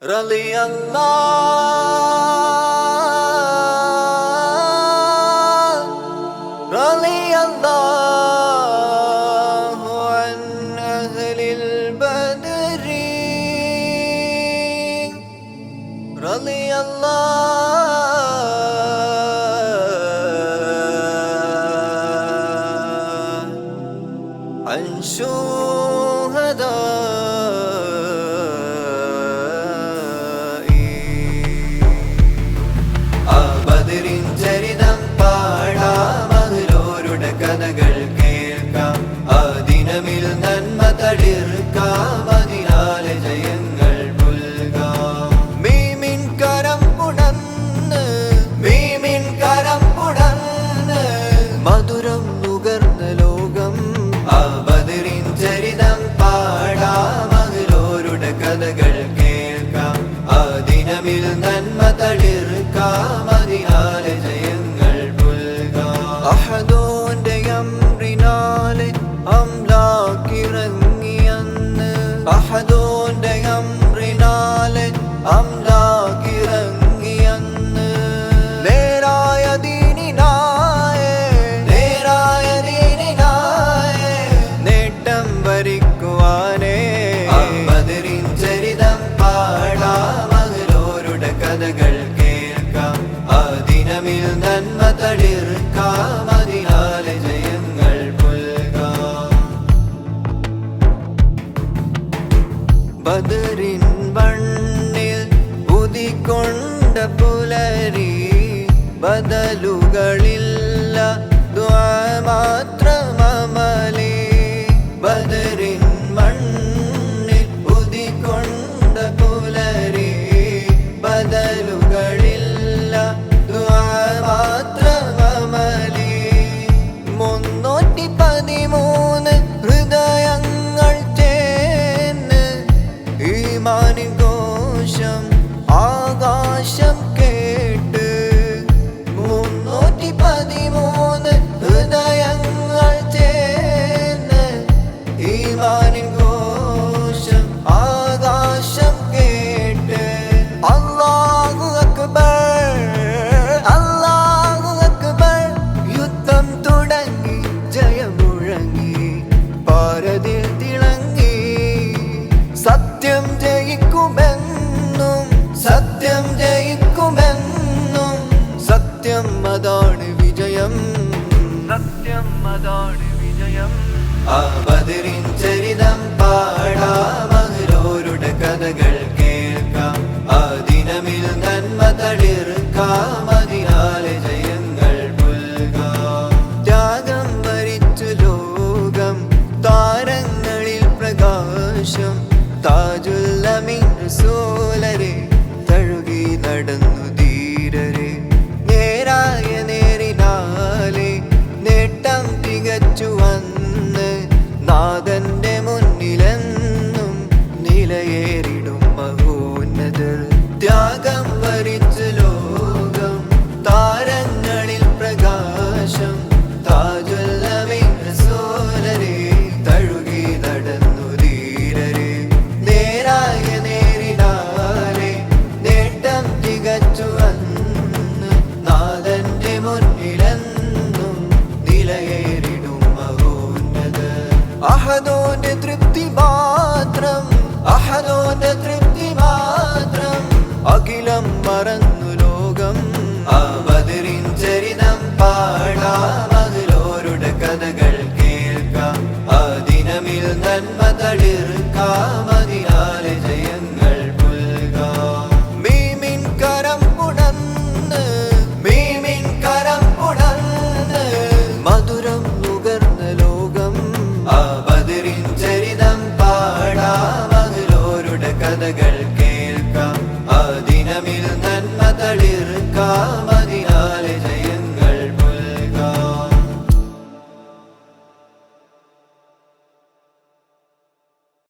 رضي الله عن أهل البدر رضي الله عن شهداء കഥകൾ കേൾക്കാം ആ ദിനമിൽ നന്മ തളിർക്കാം അതിനാലെ ജയങ്ങൾ പുൽകാം മീമിൻ കരം പുണർന്ന് മധുരം നുകർന്ന ലോകം ആ ബദറിൻ ചരിതം പാടാം അതിലോരുടെ കഥകൾ കേൾക്കാം ആ ദിനമിൽ നന്മ തളിർക്കാം അതിനാലെ ജയങ്ങൾ പുൽകാം അഹദോന്റെ അമ്രിനാലെ അംലാക്കിറങ്ങിയന്ന് അഹദോന്റെ അമ്രിനാലെ അംലാക്കിറങ്ങിയന്ന് നേരായ ദീനിനായേ നേട്ടം വരിക്കുവാനേ ബദറിൻ ചരിതം പാടാം അതിലോരുടെ കഥകൾ കേൾക്കാം ആ ദിനമിൽ നന്മ തളിർക്കാം അതിനാലെ ജയങ്ങൾ പുൽകാം ബദറിൻ മണ്ണിൽ ഉദിക്കൊണ്ട പുലരി ബദലുകളില്ല ദുആ മാത്രമമലി ബദറിൻ മണ്ണിൽ ഉദിക്കൊണ്ട പുലരി ബദലുകളില്ല ദുആ മാത്രമമലി 313 ഹൃദയങ്ങൾ ചേർന്ന് ഈമാനിൻ ഘോഷം ആകാശം കേട്ട് 313 ഹൃദയങ്ങൾ ചേർന്ന് ഈമാനിൻ ഘോഷം ആകാശം കേട്ട് അല്ലാഹു അക്ബർ യുദ്ധം തുടങ്ങി ജയമുഴങ്ങി ഭാരതിൽ തിളങ്ങി സത്യം ജയിക്കുമെന്നും സത്യം അതാണ് വിജയം ആ ബദറിൻ ചരിതം പാടാം അതിലോരുടെ കഥകൾ കേൾക്കാം ആ ദിനമിൽ നന്മ തളിർക്കാം അതിനാലെ ജയങ്ങൾ പുൽകാം ത്യാഗം വരിച്ചു ലോകം താരങ്ങളിൽ പ്രകാശം താജുൽ അമീൻ റസൂലരെ തഴുകി നടന്നു ധീരരെ നേരായ നേരിനാലെ നേട്ടം തികച്ചു വന്ന് നാഥന്റെ മുന്നിലെന്നും നിലയേറിടും മഹോന്നതർ ത്യാഗം വരിച്ചു ലോകം താരങ്ങളിൽ പ്രകാശം താജുൽ അമീൻ റസൂലരെ തഴുകി നടന്നു ധീരരെ നേരായ നേരിനാലെ നേട്ടം തികച്ചു വന്ന് നാഥന്റെ മുന്നിലെന്നും നിലയേറിടും മഹോന്നതർ അഹദോന്റെ തൃപ്തി മാത്രം അഖിലം മറന്നു ലോകം ആ ബദറിൻ ചരിതം പാടാം അതിലോരുടെ കഥകൾ കേൾക്കാം ആ ദിനമിൽ നന്മ തളിർക്കാം അതിനാലെ